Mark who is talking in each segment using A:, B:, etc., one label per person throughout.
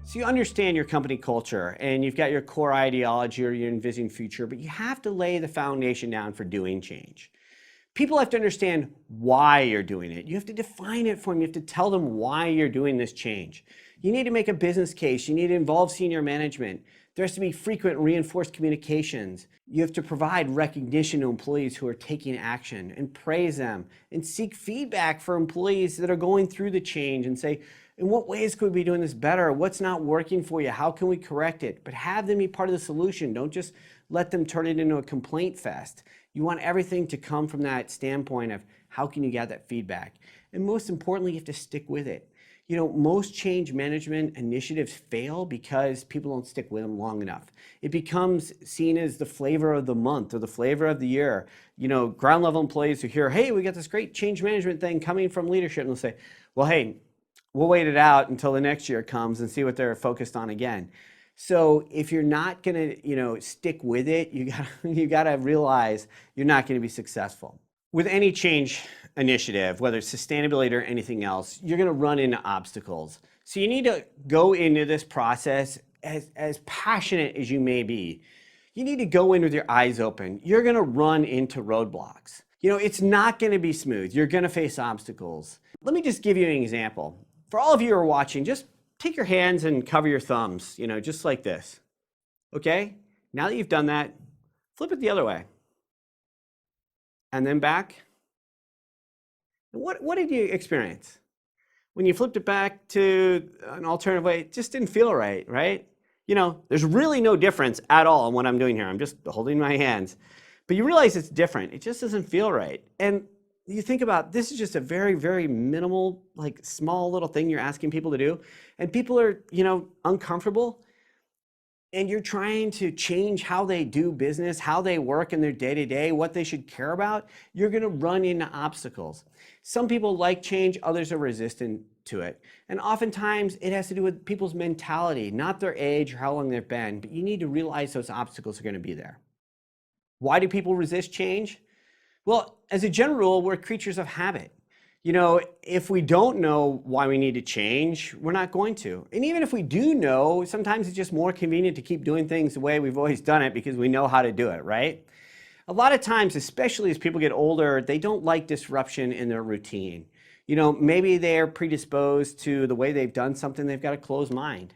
A: So you understand your company culture and you've got your core ideology or your envisioned future, but you have to lay the foundation down for doing change. People have to understand why you're doing it. You have to define it for them. You have to tell them why you're doing this change. You need to make a business case. You need to involve senior management. There has to be frequent reinforced communications. You have to provide recognition to employees who are taking action and praise them and seek feedback for employees that are going through the change and say, in what ways could we be doing this better? What's not working for you? How can we correct it? But have them be part of the solution. Don't just let them turn it into a complaint fest. You want everything to come from that standpoint of how can you get that feedback? And most importantly, you have to stick with it. Most change management initiatives fail because people don't stick with them long enough. It becomes seen as the flavor of the month or the flavor of the year. Ground level employees who hear, hey, we got this great change management thing coming from leadership, and they'll say, well, hey, we'll wait it out until the next year comes and see what they're focused on again. So if you're not going to, stick with it, you got to realize you're not going to be successful. With any change initiative, whether it's sustainability or anything else, you're going to run into obstacles. So you need to go into this process as passionate as you may be. You need to go in with your eyes open. You're going to run into roadblocks. It's not going to be smooth. You're going to face obstacles. Let me just give you an example. For all of you who are watching, just take your hands and cover your thumbs, just like this. Okay? Now that you've done that, flip it the other way. And then back. And what did you experience? When you flipped it back to an alternative way, it just didn't feel right, right? There's really no difference at all in what I'm doing here. I'm just holding my hands. But you realize it's different. It just doesn't feel right. And you think about this is just a very, very minimal, small little thing you're asking people to do. And people are, uncomfortable. And you're trying to change how they do business, how they work in their day-to-day, what they should care about. You're going to run into obstacles. Some people like change, others are resistant to it. And oftentimes it has to do with people's mentality, not their age or how long they've been. But you need to realize those obstacles are going to be there. Why do people resist change? Well, as a general rule, we're creatures of habit. If we don't know why we need to change, we're not going to. And even if we do know, sometimes it's just more convenient to keep doing things the way we've always done it because we know how to do it, right? A lot of times, especially as people get older, they don't like disruption in their routine. Maybe they're predisposed to the way they've done something, they've got a closed mind.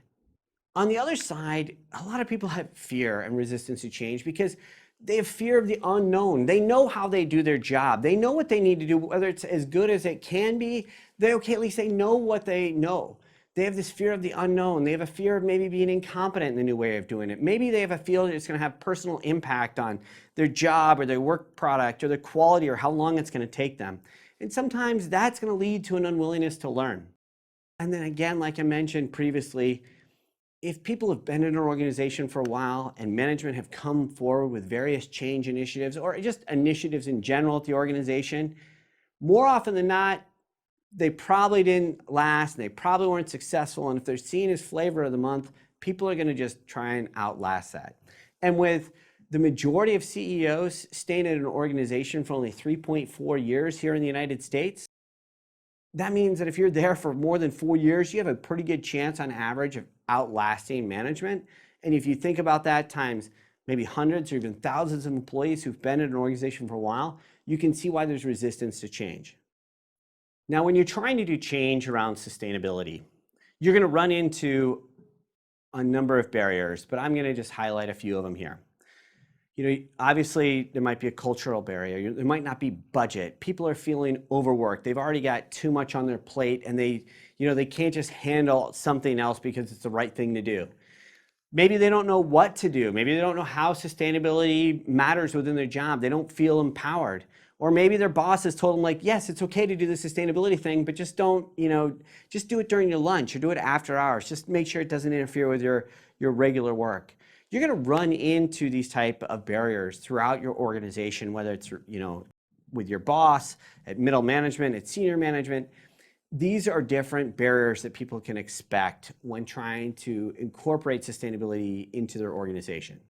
A: On the other side, a lot of people have fear and resistance to change because they have fear of the unknown. They know how they do their job. They know what they need to do, whether it's as good as it can be. At least they know what they know. They have this fear of the unknown. They have a fear of maybe being incompetent in the new way of doing it. Maybe they have a fear that it's going to have personal impact on their job or their work product or their quality or how long it's going to take them. And sometimes that's going to lead to an unwillingness to learn. And then again, like I mentioned previously, if people have been in an organization for a while and management have come forward with various change initiatives or just initiatives in general at the organization, more often than not, they probably didn't last and they probably weren't successful. And if they're seen as flavor of the month, people are going to just try and outlast that. And with the majority of CEOs staying in an organization for only 3.4 years here in the United States, that means that if you're there for more than 4 years, you have a pretty good chance on average of outlasting management. And if you think about that times maybe hundreds or even thousands of employees who've been in an organization for a while, you can see why there's resistance to change. Now, when you're trying to do change around sustainability, you're going to run into a number of barriers, but I'm going to just highlight a few of them here. Obviously there might be a cultural barrier. There might not be budget. People are feeling overworked. They've already got too much on their plate and they can't just handle something else because it's the right thing to do. Maybe they don't know what to do. Maybe they don't know how sustainability matters within their job. They don't feel empowered. Or maybe their boss has told them yes, it's okay to do the sustainability thing, but just don't, just do it during your lunch or do it after hours. Just make sure it doesn't interfere with your regular work. You're going to run into these type of barriers throughout your organization, whether it's, with your boss, at middle management, at senior management. These are different barriers that people can expect when trying to incorporate sustainability into their organization.